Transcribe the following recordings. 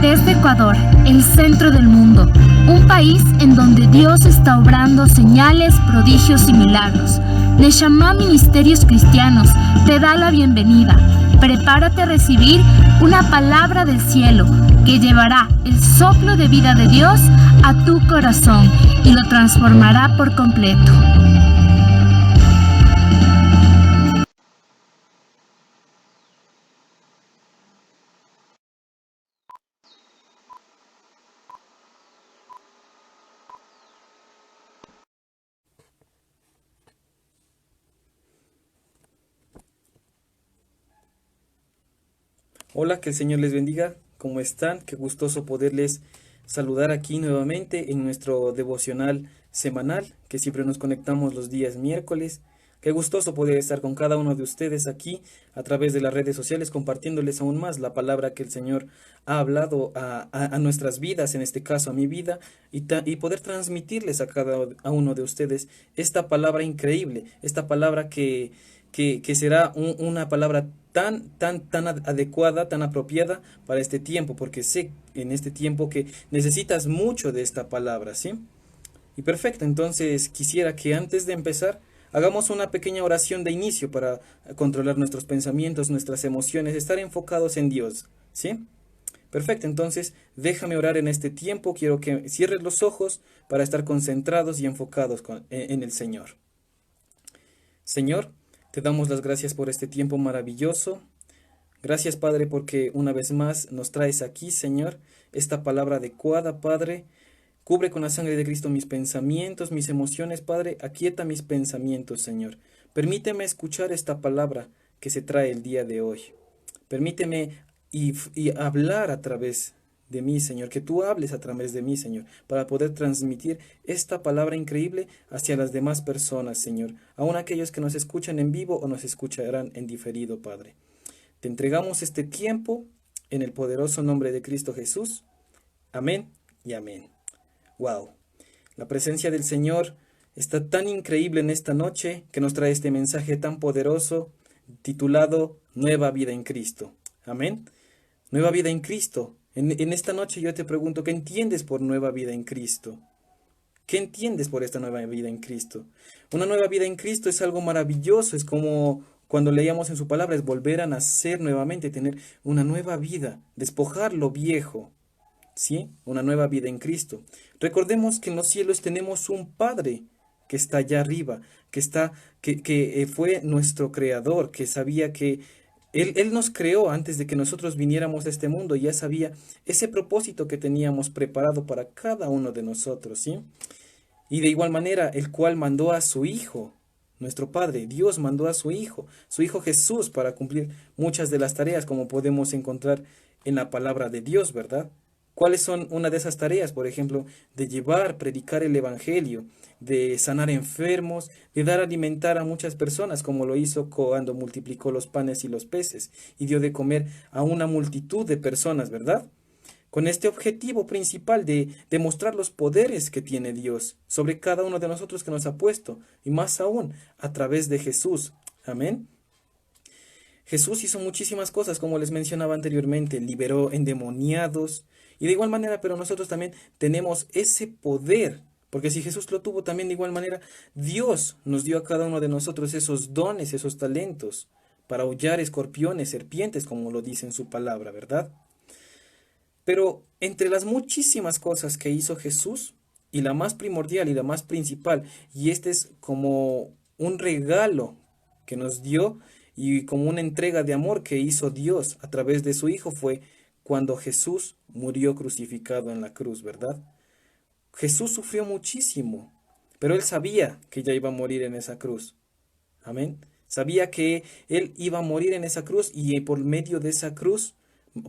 Desde Ecuador, el centro del mundo, un país en donde Dios está obrando señales, prodigios y milagros. Neshama Ministerios Cristianos te da la bienvenida. Prepárate a recibir una palabra del cielo que llevará el soplo de vida de Dios a tu corazón y lo transformará por completo. Hola, que el Señor les bendiga. ¿Cómo están? Qué gustoso poderles saludar aquí nuevamente en nuestro devocional semanal, que siempre nos conectamos los días miércoles. Qué gustoso poder estar con cada uno de ustedes aquí a través de las redes sociales, compartiéndoles aún más la palabra que el Señor ha hablado a nuestras vidas, en este caso a mi vida, y poder transmitirles a cada uno de ustedes esta palabra increíble, esta palabra que será una palabra tan adecuada, tan apropiada para este tiempo, porque sé en este tiempo que necesitas mucho de esta palabra, ¿sí? Y perfecto, entonces quisiera que antes de empezar hagamos una pequeña oración de inicio para controlar nuestros pensamientos, nuestras emociones, estar enfocados en Dios, ¿sí? Perfecto, entonces déjame orar en este tiempo, quiero que cierres los ojos para estar concentrados y enfocados en el Señor. Señor, te damos las gracias por este tiempo maravilloso. Gracias, Padre, porque una vez más nos traes aquí, Señor, esta palabra adecuada, Padre. Cubre con la sangre de Cristo mis pensamientos, mis emociones, Padre. Aquieta mis pensamientos, Señor. Permíteme escuchar esta palabra que se trae el día de hoy. Permíteme y hablar a través de mí, Señor, que tú hables a través de mí, Señor, para poder transmitir esta palabra increíble hacia las demás personas, Señor, aun aquellos que nos escuchan en vivo o nos escucharán en diferido, Padre. Te entregamos este tiempo en el poderoso nombre de Cristo Jesús. Amén y amén. Wow, la presencia del Señor está tan increíble en esta noche que nos trae este mensaje tan poderoso titulado Nueva Vida en Cristo. Amén. Nueva vida en Cristo. En esta noche yo te pregunto, ¿qué entiendes por nueva vida en Cristo? ¿Qué entiendes por esta nueva vida en Cristo? Una nueva vida en Cristo es algo maravilloso, es como cuando leíamos en su palabra, es volver a nacer nuevamente, tener una nueva vida, despojar lo viejo, ¿sí? Una nueva vida en Cristo. Recordemos que en los cielos tenemos un Padre que está allá arriba, que fue nuestro creador, que sabía que Él nos creó antes de que nosotros viniéramos a este mundo, ya sabía ese propósito que teníamos preparado para cada uno de nosotros, ¿sí? Y de igual manera, el cual mandó a su Hijo, nuestro Padre, Dios mandó a su Hijo Jesús, para cumplir muchas de las tareas, como podemos encontrar en la palabra de Dios, ¿verdad? ¿Cuáles son una de esas tareas? Por ejemplo, de llevar, predicar el Evangelio, de sanar enfermos, de dar a alimentar a muchas personas, como lo hizo cuando multiplicó los panes y los peces, y dio de comer a una multitud de personas, ¿verdad? Con este objetivo principal de demostrar los poderes que tiene Dios sobre cada uno de nosotros que nos ha puesto, y más aún a través de Jesús. Amén. Jesús hizo muchísimas cosas, como les mencionaba anteriormente, liberó endemoniados, y de igual manera, pero nosotros también tenemos ese poder, porque si Jesús lo tuvo también de igual manera, Dios nos dio a cada uno de nosotros esos dones, esos talentos, para hollar escorpiones, serpientes, como lo dice en su palabra, ¿verdad? Pero entre las muchísimas cosas que hizo Jesús, y la más primordial y la más principal, y este es como un regalo que nos dio, y como una entrega de amor que hizo Dios a través de su Hijo, fue cuando Jesús murió crucificado en la cruz, ¿verdad? Jesús sufrió muchísimo, pero él sabía que ya iba a morir en esa cruz. Amén. Sabía que él iba a morir en esa cruz, y por medio de esa cruz,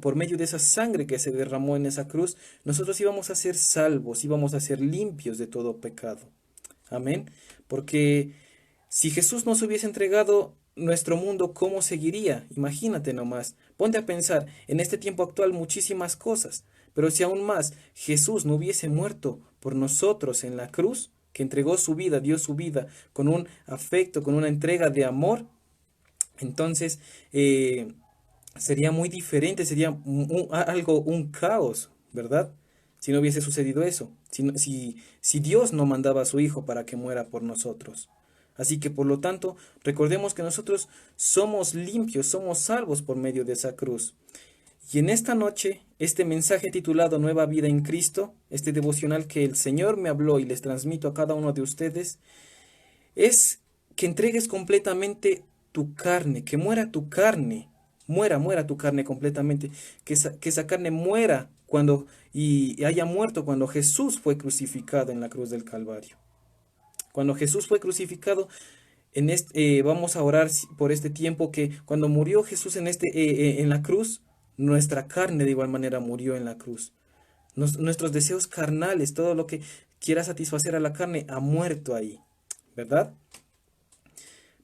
por medio de esa sangre que se derramó en esa cruz, nosotros íbamos a ser salvos, íbamos a ser limpios de todo pecado. Amén. Porque si Jesús nos hubiese entregado nuestro mundo, ¿cómo seguiría? Imagínate nomás. Ponte a pensar en este tiempo actual muchísimas cosas. Pero si aún más Jesús no hubiese muerto por nosotros en la cruz, que entregó su vida, dio su vida con un afecto, con una entrega de amor, entonces sería muy diferente, sería un caos, ¿verdad? Si no hubiese sucedido eso, si Dios no mandaba a su Hijo para que muera por nosotros. Así que por lo tanto, recordemos que nosotros somos limpios, somos salvos por medio de esa cruz. Y en esta noche, este mensaje titulado Nueva Vida en Cristo, este devocional que el Señor me habló y les transmito a cada uno de ustedes, es que entregues completamente tu carne, que muera tu carne, muera tu carne completamente, que esa carne muera y haya muerto cuando Jesús fue crucificado en la cruz del Calvario. Cuando Jesús fue crucificado, vamos a orar por este tiempo que cuando murió Jesús en la cruz, nuestra carne de igual manera murió en la cruz. Nuestros deseos carnales, todo lo que quiera satisfacer a la carne, ha muerto ahí, ¿verdad?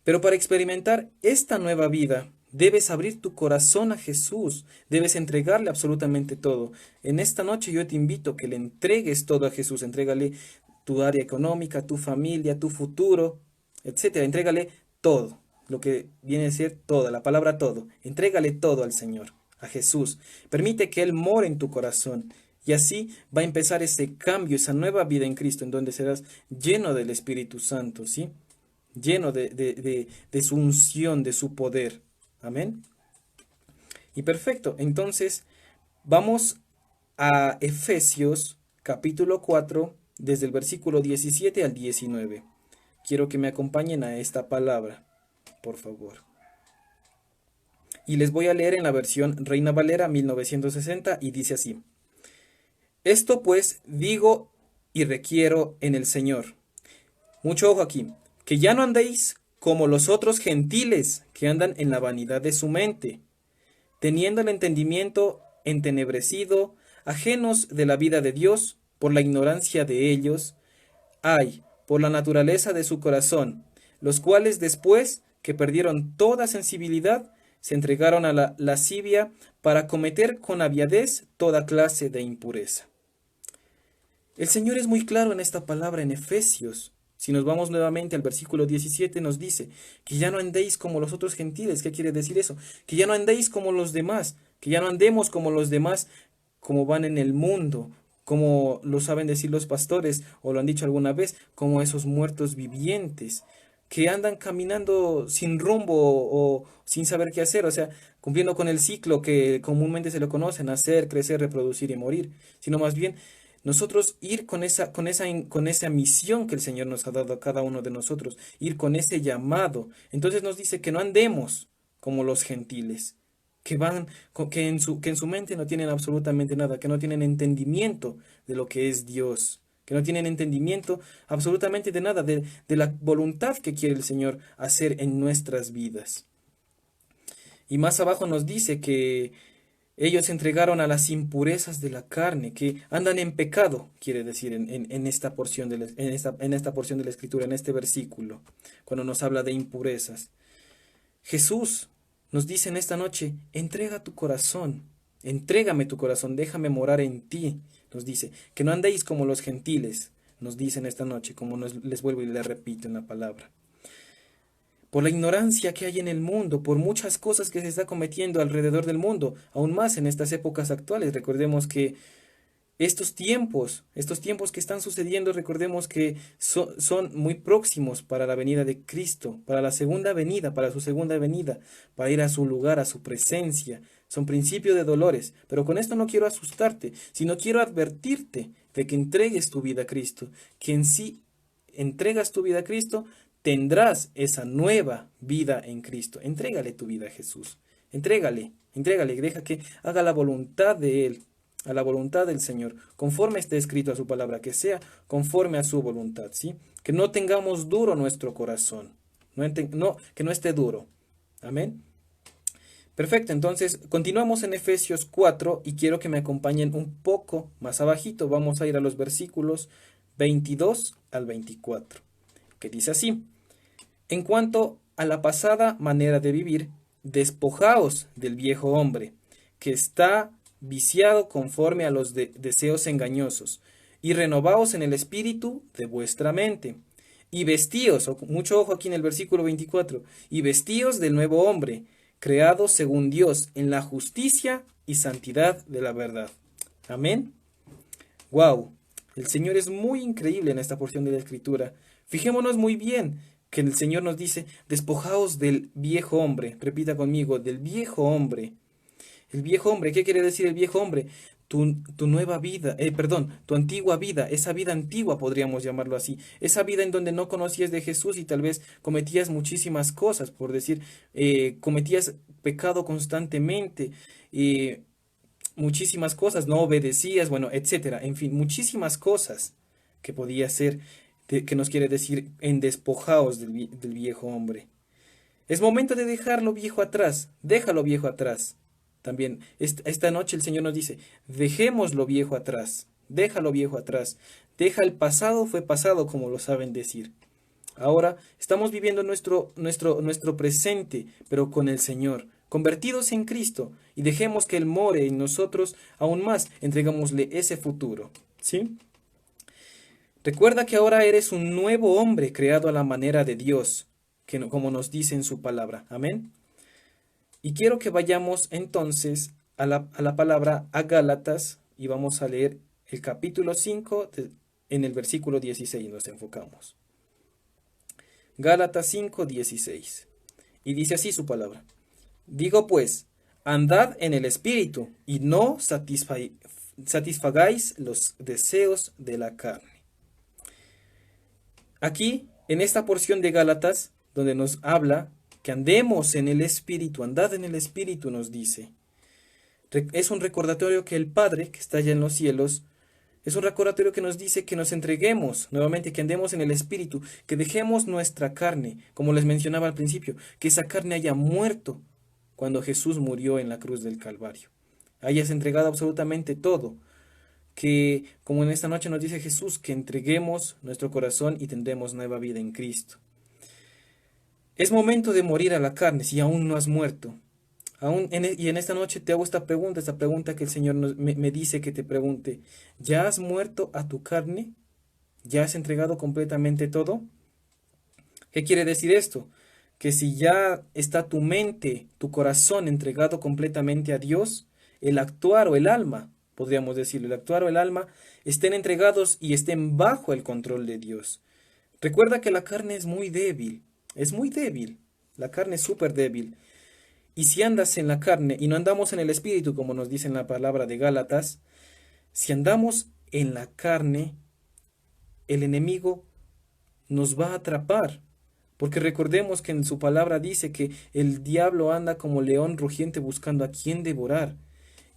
Pero para experimentar esta nueva vida, debes abrir tu corazón a Jesús, debes entregarle absolutamente todo. En esta noche yo te invito a que le entregues todo a Jesús, entrégale tu área económica, tu familia, tu futuro, etcétera. Entrégale todo, lo que viene a ser toda, la palabra todo. Entrégale todo al Señor, a Jesús. Permite que Él more en tu corazón. Y así va a empezar ese cambio, esa nueva vida en Cristo, en donde serás lleno del Espíritu Santo, ¿sí? Lleno de su unción, de su poder. Amén. Y perfecto. Entonces, vamos a Efesios capítulo 4, desde el versículo 17 al 19. Quiero que me acompañen a esta palabra, por favor. Y les voy a leer en la versión Reina Valera 1960 y dice así. Esto pues digo y requiero en el Señor. Mucho ojo aquí. Que ya no andéis como los otros gentiles que andan en la vanidad de su mente, teniendo el entendimiento entenebrecido, ajenos de la vida de Dios, por la ignorancia de ellos, por la naturaleza de su corazón, los cuales después que perdieron toda sensibilidad, se entregaron a la lascivia para cometer con aviadez toda clase de impureza. El Señor es muy claro en esta palabra en Efesios. Si nos vamos nuevamente al versículo 17, nos dice que ya no andéis como los otros gentiles. ¿Qué quiere decir eso? Que ya no andéis como los demás, que ya no andemos como los demás, como van en el mundo, como lo saben decir los pastores, o lo han dicho alguna vez, como esos muertos vivientes, que andan caminando sin rumbo o sin saber qué hacer, o sea, cumpliendo con el ciclo que comúnmente se lo conoce, nacer, crecer, reproducir y morir, sino más bien nosotros ir con esa misión que el Señor nos ha dado a cada uno de nosotros, ir con ese llamado. Entonces nos dice que no andemos como los gentiles, que en su mente no tienen absolutamente nada, que no tienen entendimiento de lo que es Dios, que no tienen entendimiento absolutamente de nada, de la voluntad que quiere el Señor hacer en nuestras vidas. Y más abajo nos dice que ellos se entregaron a las impurezas de la carne, que andan en pecado, quiere decir en esta porción en esta porción de la Escritura, en este versículo, cuando nos habla de impurezas. Jesús nos dice en esta noche, entrega tu corazón, entrégame tu corazón, déjame morar en ti. Nos dice, que no andéis como los gentiles, nos dice en esta noche, como les vuelvo y les repito en la palabra. Por la ignorancia que hay en el mundo, por muchas cosas que se está cometiendo alrededor del mundo, aún más en estas épocas actuales. Recordemos que estos tiempos que están sucediendo, recordemos que son muy próximos para la venida de Cristo, para la segunda venida, para su segunda venida, para ir a su lugar, a su presencia. Son principios de dolores, pero con esto no quiero asustarte, sino quiero advertirte de que entregues tu vida a Cristo, que en sí entregas tu vida a Cristo, tendrás esa nueva vida en Cristo. Entrégale tu vida a Jesús. Entrégale, deja que haga la voluntad de Él, a la voluntad del Señor, conforme esté escrito a su palabra, que sea conforme a su voluntad, ¿sí? Que no tengamos duro nuestro corazón, que no esté duro. Amén. Perfecto, entonces continuamos en Efesios 4 y quiero que me acompañen un poco más abajito. Vamos a ir a los versículos 22 al 24. Que dice así: en cuanto a la pasada manera de vivir, despojaos del viejo hombre, que está viciado conforme a los deseos engañosos, y renovaos en el espíritu de vuestra mente, y vestíos, mucho ojo aquí en el versículo 24, y vestíos del nuevo hombre, creado según Dios en la justicia y santidad de la verdad. Amén. Wow, el Señor es muy increíble en esta porción de la Escritura. Fijémonos muy bien que el Señor nos dice, despojaos del viejo hombre. Repita conmigo, del viejo hombre. El viejo hombre, ¿qué quiere decir el viejo hombre? Tu nueva vida, tu antigua vida, esa vida antigua podríamos llamarlo así, esa vida en donde no conocías de Jesús y tal vez cometías muchísimas cosas, por decir, cometías pecado constantemente, muchísimas cosas, no obedecías, bueno, etcétera, en fin, muchísimas cosas que podía ser, que nos quiere decir en despojaos del viejo hombre. Es momento de dejar lo viejo atrás, déjalo viejo atrás. También esta noche el Señor nos dice, dejemos lo viejo atrás, déjalo viejo atrás, deja el pasado fue pasado, como lo saben decir. Ahora estamos viviendo nuestro presente, pero con el Señor, convertidos en Cristo, y dejemos que Él more en nosotros aún más, entregámosle ese futuro, ¿sí? Recuerda que ahora eres un nuevo hombre creado a la manera de Dios, como nos dice en su palabra, amén. Y quiero que vayamos entonces a la palabra a Gálatas y vamos a leer el capítulo 5 en el versículo 16 nos enfocamos. Gálatas 5, 16. Y dice así su palabra. Digo pues, andad en el Espíritu y no satisfagáis los deseos de la carne. Aquí, en esta porción de Gálatas, donde nos habla que andemos en el Espíritu, andad en el Espíritu, nos dice. Es un recordatorio que el Padre, que está allá en los cielos, es un recordatorio que nos dice que nos entreguemos, nuevamente, que andemos en el Espíritu, que dejemos nuestra carne, como les mencionaba al principio, que esa carne haya muerto cuando Jesús murió en la cruz del Calvario. Hayas entregado absolutamente todo, que como en esta noche nos dice Jesús, que entreguemos nuestro corazón y tendremos nueva vida en Cristo. Es momento de morir a la carne si aún no has muerto. Y en esta noche te hago esta pregunta que el Señor me dice que te pregunte. ¿Ya has muerto a tu carne? ¿Ya has entregado completamente todo? ¿Qué quiere decir esto? Que si ya está tu mente, tu corazón entregado completamente a Dios, el actuar o el alma, podríamos decirlo, el actuar o el alma, estén entregados y estén bajo el control de Dios. Recuerda que la carne es muy débil. Es muy débil, la carne es súper débil. Y si andas en la carne y no andamos en el Espíritu, como nos dice en la palabra de Gálatas, si andamos en la carne, el enemigo nos va a atrapar. Porque recordemos que en su palabra dice que el diablo anda como león rugiente buscando a quien devorar.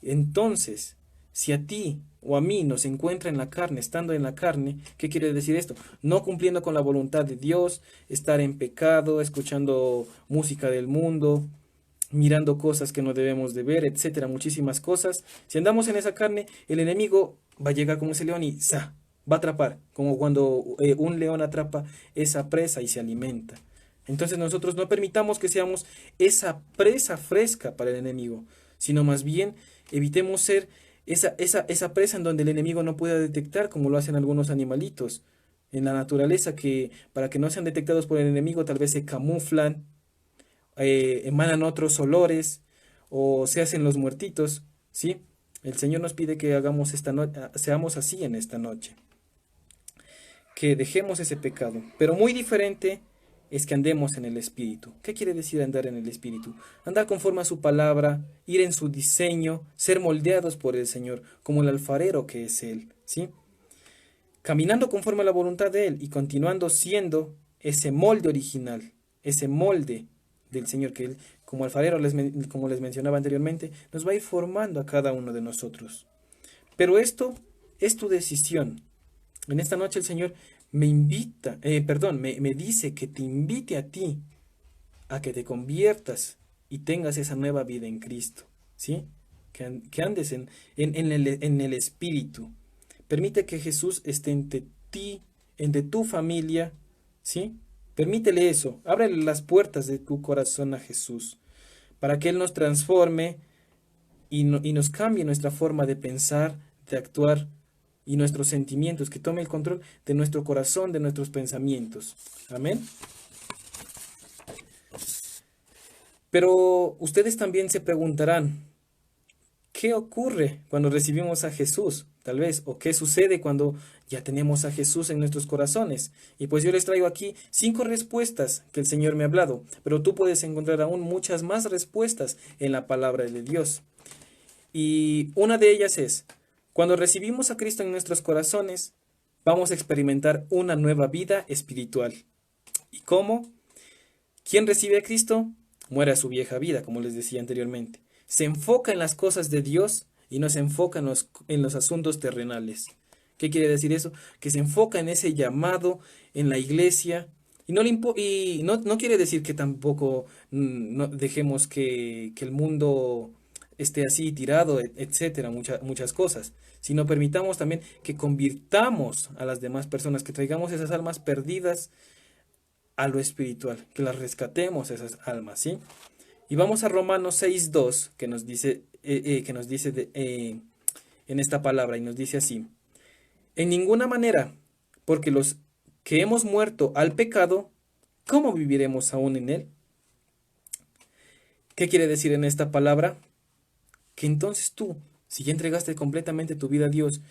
Entonces, si a ti o a mí nos encuentra en la carne, estando en la carne, ¿qué quiere decir esto? No cumpliendo con la voluntad de Dios, estar en pecado, escuchando música del mundo, mirando cosas que no debemos de ver, etcétera, muchísimas cosas. Si andamos en esa carne, el enemigo va a llegar como ese león y ¡za!, va a atrapar, como cuando un león atrapa esa presa y se alimenta. Entonces nosotros no permitamos que seamos esa presa fresca para el enemigo, sino más bien evitemos ser esa presa en donde el enemigo no pueda detectar, como lo hacen algunos animalitos en la naturaleza, que para que no sean detectados por el enemigo tal vez se camuflan, emanan otros olores o se hacen los muertitos, ¿sí? El Señor nos pide que hagamos seamos así en esta noche, que dejemos ese pecado, pero muy diferente es que andemos en el Espíritu. ¿Qué quiere decir andar en el Espíritu? Andar conforme a su palabra, ir en su diseño, ser moldeados por el Señor, como el alfarero que es Él, ¿sí? Caminando conforme a la voluntad de Él y continuando siendo ese molde original, ese molde del Señor que Él, como alfarero, como les mencionaba anteriormente, nos va a ir formando a cada uno de nosotros. Pero esto es tu decisión. En esta noche el Señor me dice que te invite a ti a que te conviertas y tengas esa nueva vida en Cristo, ¿sí? Que andes en el Espíritu. Permite que Jesús esté entre ti, entre tu familia, ¿sí? Permítele eso, ábrele las puertas de tu corazón a Jesús, para que Él nos transforme y nos cambie nuestra forma de pensar, de actuar, y nuestros sentimientos, que tome el control de nuestro corazón, de nuestros pensamientos. Amén. Pero ustedes también se preguntarán, ¿qué ocurre cuando recibimos a Jesús? Tal vez, o qué sucede cuando ya tenemos a Jesús en nuestros corazones. Y pues yo les traigo aquí 5 respuestas que el Señor me ha hablado, pero tú puedes encontrar aún muchas más respuestas en la palabra de Dios. Y una de ellas es, cuando recibimos a Cristo en nuestros corazones, vamos a experimentar una nueva vida espiritual. ¿Y cómo? ¿Quién recibe a Cristo? Muere a su vieja vida, como les decía anteriormente. Se enfoca en las cosas de Dios y no se enfoca en los asuntos terrenales. ¿Qué quiere decir eso? Que se enfoca en ese llamado, en la iglesia, y no quiere decir que tampoco no dejemos que el mundo esté así tirado, etcétera, muchas cosas, sino permitamos también que convirtamos a las demás personas, que traigamos esas almas perdidas a lo espiritual, que las rescatemos esas almas, ¿sí? Y vamos a Romanos 6:2, que nos dice en esta palabra, y nos dice así: en ninguna manera, porque los que hemos muerto al pecado, ¿cómo viviremos aún en él? ¿Qué quiere decir en esta palabra? Que entonces tú, si ya entregaste completamente tu vida a Dios,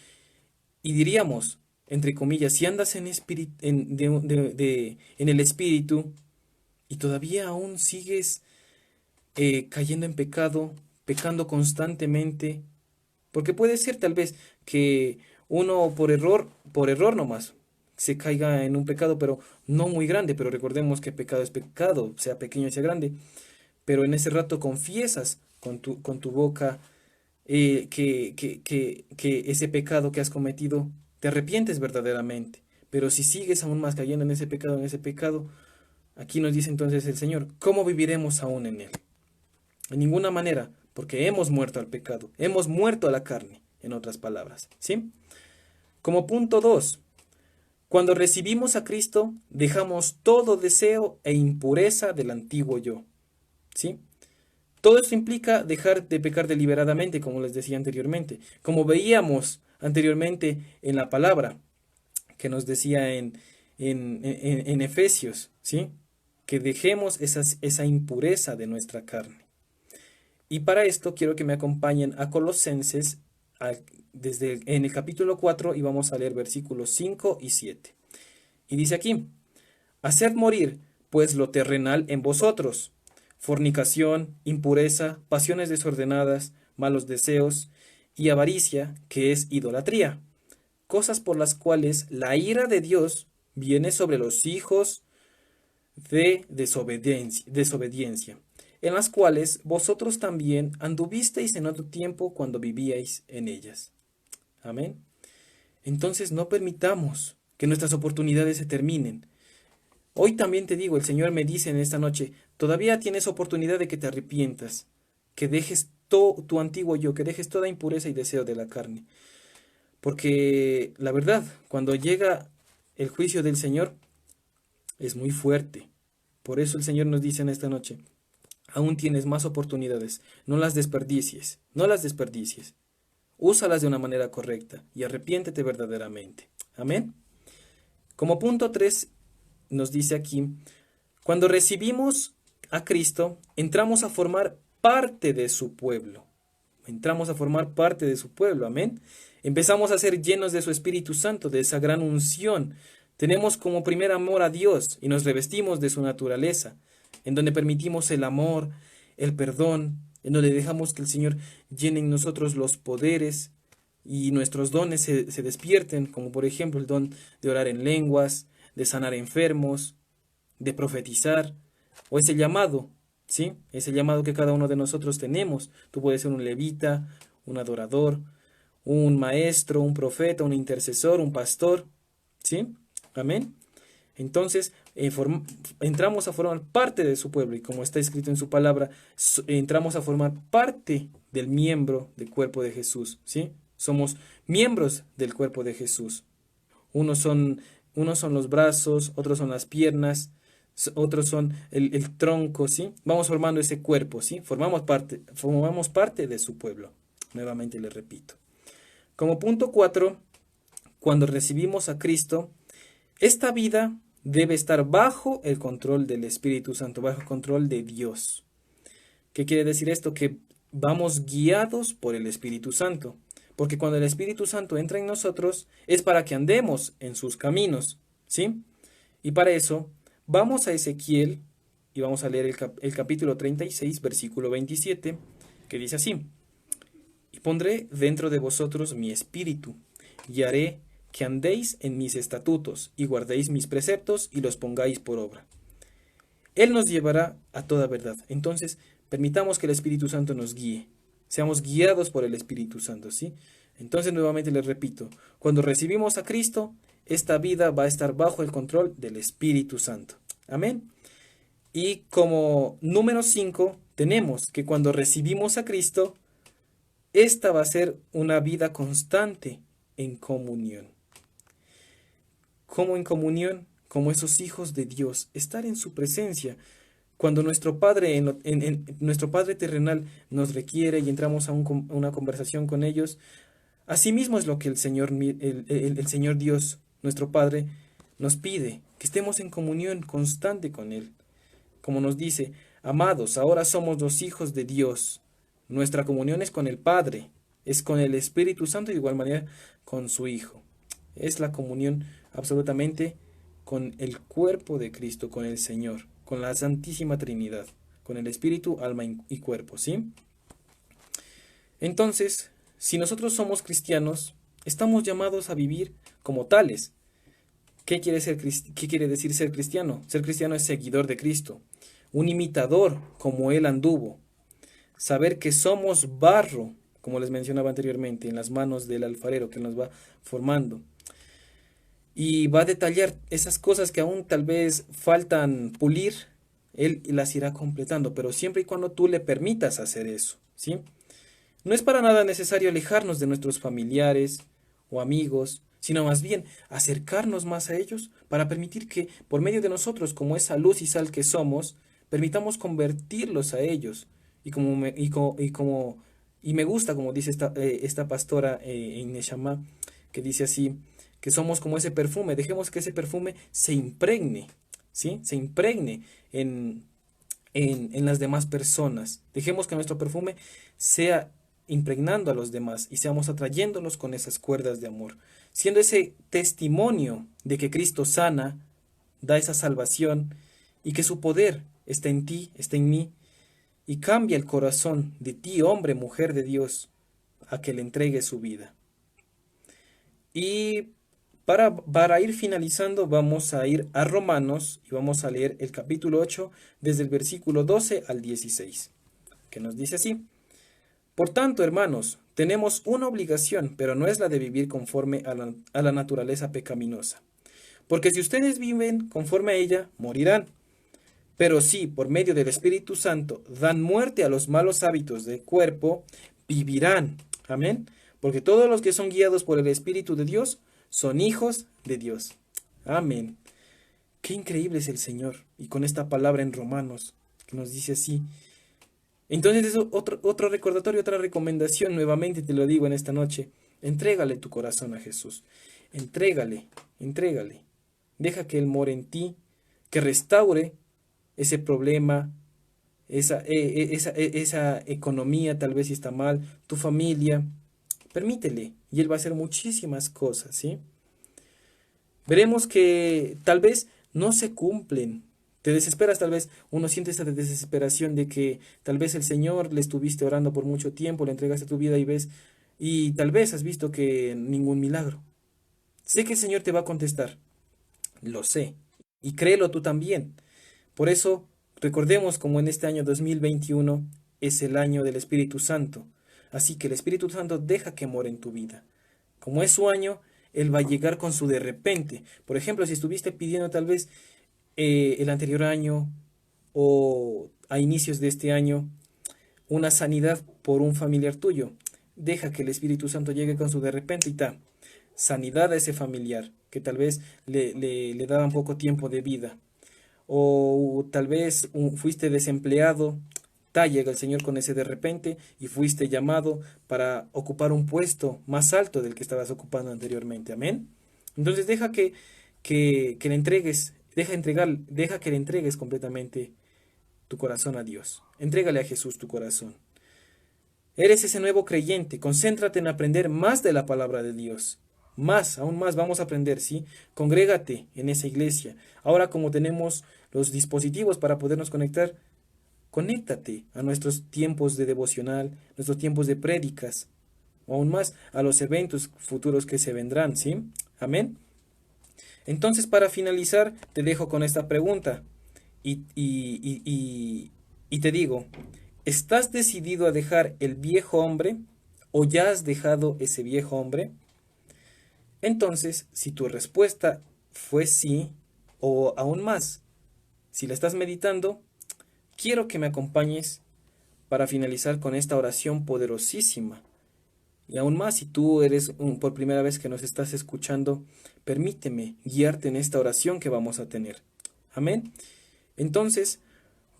y diríamos, entre comillas, si andas en el espíritu, y todavía aún sigues cayendo en pecado, pecando constantemente, porque puede ser tal vez que uno por error nomás, se caiga en un pecado, pero no muy grande, pero recordemos que pecado es pecado, sea pequeño sea grande, pero en ese rato confiesas con tu boca que ese pecado que has cometido, te arrepientes verdaderamente, pero si sigues aún más cayendo en ese pecado, aquí nos dice entonces el Señor, ¿cómo viviremos aún en él? En ninguna manera, porque hemos muerto al pecado, hemos muerto a la carne, en otras palabras, ¿sí? Como punto 2, cuando recibimos a Cristo, dejamos todo deseo e impureza del antiguo yo, ¿sí? Todo esto implica dejar de pecar deliberadamente, como les decía anteriormente, como veíamos anteriormente en la palabra que nos decía en Efesios, ¿sí? Que dejemos esa impureza de nuestra carne. Y para esto quiero que me acompañen a Colosenses en el capítulo 4 y vamos a leer versículos 5 y 7. Y dice aquí: haced morir pues lo terrenal en vosotros: fornicación, impureza, pasiones desordenadas, malos deseos y avaricia, que es idolatría, cosas por las cuales la ira de Dios viene sobre los hijos de desobediencia, en las cuales vosotros también anduvisteis en otro tiempo cuando vivíais en ellas. Amén. Entonces no permitamos que nuestras oportunidades se terminen. Hoy también te digo, el Señor me dice en esta noche, todavía tienes oportunidad de que te arrepientas, que dejes todo tu antiguo yo, que dejes toda impureza y deseo de la carne. Porque la verdad, cuando llega el juicio del Señor, es muy fuerte. Por eso el Señor nos dice en esta noche, aún tienes más oportunidades, no las desperdicies, úsalas de una manera correcta y arrepiéntete verdaderamente. Amén. Como punto 3, nos dice aquí, cuando recibimos a Cristo, entramos a formar parte de su pueblo. Amén. Empezamos a ser llenos de su Espíritu Santo, de esa gran unción. Tenemos como primer amor a Dios y nos revestimos de su naturaleza, en donde permitimos el amor, el perdón, en donde dejamos que el Señor llene en nosotros los poderes y nuestros dones se despierten, como por ejemplo el don de orar en lenguas, de sanar enfermos, de profetizar, o ese llamado, ¿sí? Ese llamado que cada uno de nosotros tenemos. Tú puedes ser un levita, un adorador, un maestro, un profeta, un intercesor, un pastor, ¿sí? Amén. Entonces, entramos a formar parte de su pueblo y como está escrito en su palabra, entramos a formar parte del miembro del cuerpo de Jesús, ¿sí? Somos miembros del cuerpo de Jesús. Unos son los brazos, otros son las piernas, otros son el tronco, ¿sí? Vamos formando ese cuerpo, ¿sí? Formamos parte de su pueblo. Nuevamente le repito. Como punto 4, cuando recibimos a Cristo, esta vida debe estar bajo el control del Espíritu Santo, bajo el control de Dios. ¿Qué quiere decir esto? Que vamos guiados por el Espíritu Santo. Porque cuando el Espíritu Santo entra en nosotros es para que andemos en sus caminos, ¿sí? Y para eso vamos a Ezequiel y vamos a leer el capítulo 36, versículo 27, que dice así: y pondré dentro de vosotros mi espíritu, y haré que andéis en mis estatutos, y guardéis mis preceptos, y los pongáis por obra. Él nos llevará a toda verdad. Entonces, permitamos que el Espíritu Santo nos guíe. Seamos guiados por el Espíritu Santo, ¿sí? Entonces, nuevamente les repito, cuando recibimos a Cristo, esta vida va a estar bajo el control del Espíritu Santo. Amén. Y como número 5, tenemos que cuando recibimos a Cristo, esta va a ser una vida constante en comunión. ¿Cómo en comunión? Como esos hijos de Dios, estar en su presencia. Cuando nuestro Padre, nuestro Padre terrenal nos requiere y entramos a una conversación con ellos, asimismo es lo que el Señor Dios, nuestro Padre, nos pide, que estemos en comunión constante con Él. Como nos dice: amados, ahora somos los hijos de Dios. Nuestra comunión es con el Padre, es con el Espíritu Santo y de igual manera con su Hijo. Es la comunión absolutamente con el cuerpo de Cristo, con el Señor, con la Santísima Trinidad, con el Espíritu, alma y cuerpo, ¿sí? Entonces, si nosotros somos cristianos, estamos llamados a vivir como tales. ¿Qué quiere decir ser cristiano? Ser cristiano es seguidor de Cristo, un imitador como Él anduvo. Saber que somos barro, como les mencionaba anteriormente, en las manos del alfarero que nos va formando. Y va a detallar esas cosas que aún tal vez faltan pulir, Él las irá completando, pero siempre y cuando tú le permitas hacer eso, ¿sí? No es para nada necesario alejarnos de nuestros familiares o amigos, sino más bien acercarnos más a ellos para permitir que por medio de nosotros, como esa luz y sal que somos, permitamos convertirlos a ellos. Y me gusta, como dice esta pastora en Neshama, que dice así, que somos como ese perfume. Dejemos que ese perfume se impregne, ¿sí? Se impregne en las demás personas. Dejemos que nuestro perfume sea impregnando a los demás y seamos atrayéndolos con esas cuerdas de amor, siendo ese testimonio de que Cristo sana, da esa salvación y que su poder está en ti, está en mí, y cambia el corazón de ti, hombre, mujer de Dios, a que le entregue su vida. Y para ir finalizando, vamos a ir a Romanos y vamos a leer el capítulo 8 desde el versículo 12 al 16, que nos dice así: por tanto, hermanos, tenemos una obligación, pero no es la de vivir conforme a la naturaleza pecaminosa. Porque si ustedes viven conforme a ella, morirán. Pero si, por medio del Espíritu Santo, dan muerte a los malos hábitos del cuerpo, vivirán. Amén. Porque todos los que son guiados por el Espíritu de Dios son hijos de Dios. Amén. Qué increíble es el Señor. Y con esta palabra en Romanos, que nos dice así. Entonces es otro recordatorio, otra recomendación, nuevamente te lo digo en esta noche. Entrégale tu corazón a Jesús. Entrégale. Deja que Él more en ti, que restaure ese problema, esa economía, tal vez si está mal, tu familia. Permítele y Él va a hacer muchísimas cosas, ¿sí? Veremos que tal vez no se cumplen. Te desesperas, tal vez uno siente esta desesperación de que tal vez el Señor le estuviste orando por mucho tiempo, le entregaste tu vida y tal vez has visto que ningún milagro. Sé que el Señor te va a contestar, lo sé, y créelo tú también. Por eso, recordemos como en este año 2021 es el año del Espíritu Santo. Así que el Espíritu Santo deja que more en tu vida. Como es su año, Él va a llegar con su de repente. Por ejemplo, si estuviste pidiendo tal vez el anterior año o a inicios de este año una sanidad por un familiar tuyo, deja que el Espíritu Santo llegue con su de repente y sanidad a ese familiar que tal vez le daban poco tiempo de vida, o tal vez fuiste desempleado, llega el Señor con ese de repente y fuiste llamado para ocupar un puesto más alto del que estabas ocupando anteriormente. Amén. Entonces deja que le entregues, deja que le entregues completamente tu corazón a Dios. Entrégale a Jesús tu corazón. Eres ese nuevo creyente. Concéntrate en aprender más de la palabra de Dios. Más, aún más vamos a aprender, ¿sí? Congrégate en esa iglesia. Ahora, como tenemos los dispositivos para podernos conectar, conéctate a nuestros tiempos de devocional, nuestros tiempos de prédicas, o aún más a los eventos futuros que se vendrán, ¿sí? Amén. Entonces, para finalizar, te dejo con esta pregunta y te digo, ¿estás decidido a dejar el viejo hombre o ya has dejado ese viejo hombre? Entonces, si tu respuesta fue sí, o aún más, si la estás meditando, quiero que me acompañes para finalizar con esta oración poderosísima. Y aún más, si tú eres por primera vez que nos estás escuchando, permíteme guiarte en esta oración que vamos a tener. Amén. Entonces,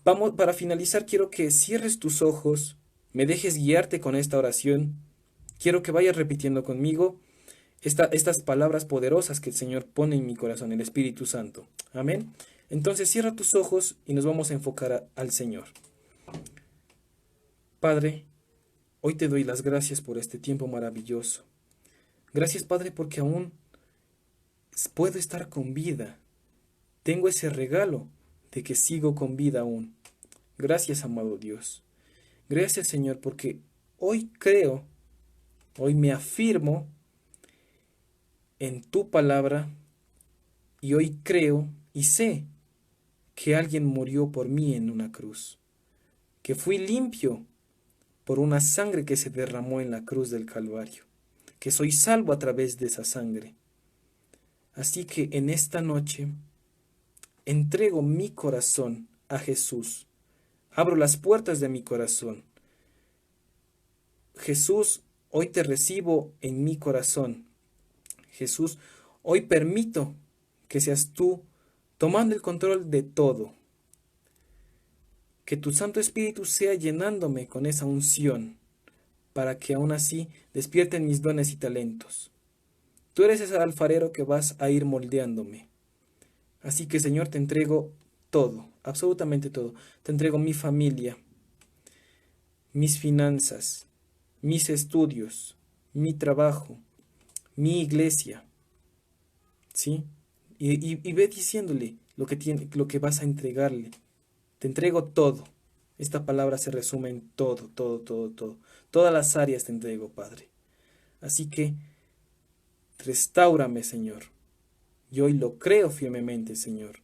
para finalizar, quiero que cierres tus ojos, me dejes guiarte con esta oración. Quiero que vayas repitiendo conmigo estas palabras poderosas que el Señor pone en mi corazón, el Espíritu Santo. Amén. Entonces cierra tus ojos y nos vamos a enfocar al Señor. Padre, hoy te doy las gracias por este tiempo maravilloso. Gracias, Padre, porque aún puedo estar con vida. Tengo ese regalo de que sigo con vida aún. Gracias, amado Dios. Gracias, Señor, porque hoy creo, hoy me afirmo en tu palabra y hoy creo y sé que alguien murió por mí en una cruz, que fui limpio por una sangre que se derramó en la cruz del Calvario, que soy salvo a través de esa sangre. Así que en esta noche entrego mi corazón a Jesús, abro las puertas de mi corazón. Jesús, hoy te recibo en mi corazón. Jesús, hoy permito que seas tú tomando el control de todo. Que tu Santo Espíritu sea llenándome con esa unción, para que aún así despierten mis dones y talentos. Tú eres ese alfarero que vas a ir moldeándome. Así que, Señor, te entrego todo, absolutamente todo. Te entrego mi familia, mis finanzas, mis estudios, mi trabajo, mi iglesia, ¿sí? Y ve diciéndole lo que vas a entregarle. Te entrego todo. Esta palabra se resume en todo, todo, todo, todo. Todas las áreas te entrego, Padre. Así que, restáurame, Señor. Y hoy lo creo firmemente, Señor.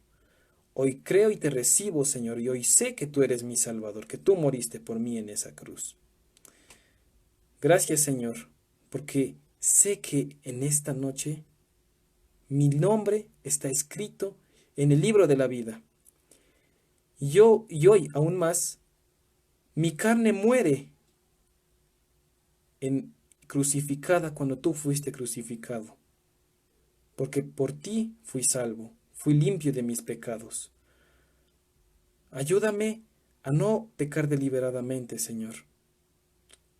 Hoy creo y te recibo, Señor. Y hoy sé que tú eres mi Salvador, que tú moriste por mí en esa cruz. Gracias, Señor, porque sé que en esta noche mi nombre está escrito en el libro de la vida. Y hoy, aún más, mi carne muere crucificada cuando tú fuiste crucificado. Porque por ti fui salvo, fui limpio de mis pecados. Ayúdame a no pecar deliberadamente, Señor.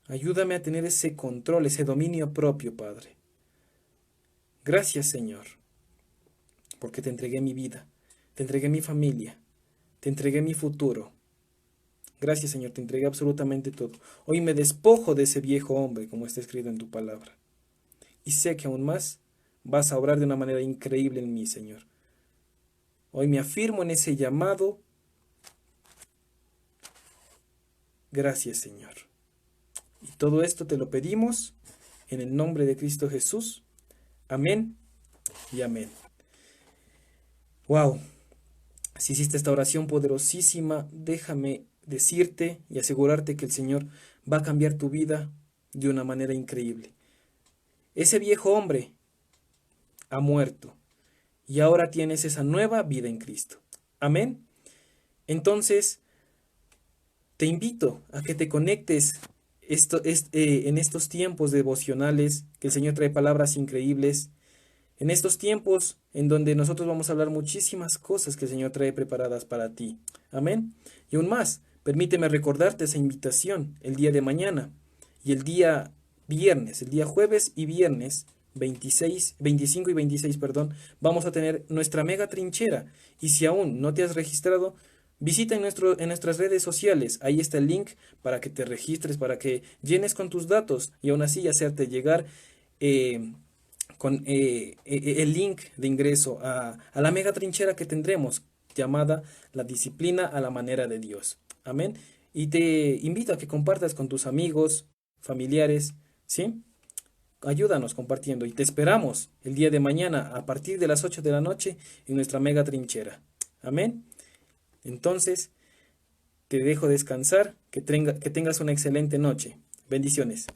Ayúdame a tener ese control, ese dominio propio, Padre. Gracias, Señor, porque te entregué mi vida, te entregué mi familia, te entregué mi futuro. Gracias, Señor, te entregué absolutamente todo. Hoy me despojo de ese viejo hombre, como está escrito en tu palabra. Y sé que aún más vas a obrar de una manera increíble en mí, Señor. Hoy me afirmo en ese llamado. Gracias, Señor. Y todo esto te lo pedimos en el nombre de Cristo Jesús. Amén y amén. Wow. Si hiciste esta oración poderosísima, déjame decirte y asegurarte que el Señor va a cambiar tu vida de una manera increíble. Ese viejo hombre ha muerto y ahora tienes esa nueva vida en Cristo. Amén. Entonces, te invito a que te conectes en estos tiempos devocionales, que el Señor trae palabras increíbles, en estos tiempos en donde nosotros vamos a hablar muchísimas cosas que el Señor trae preparadas para ti. Amén. Y aún más, permíteme recordarte esa invitación el día de mañana y el día viernes, el día jueves y viernes 25 y 26, vamos a tener nuestra mega trinchera. Y si aún no te has registrado, Visita en nuestras redes sociales, ahí está el link para que te registres, para que llenes con tus datos y aún así hacerte llegar el link de ingreso a la mega trinchera que tendremos, llamada La Disciplina a la Manera de Dios. Amén. Y te invito a que compartas con tus amigos, familiares, ¿sí? Ayúdanos compartiendo y te esperamos el día de mañana a partir de las 8 de la noche en nuestra mega trinchera. Amén. Entonces, te dejo descansar, que tengas una excelente noche. Bendiciones.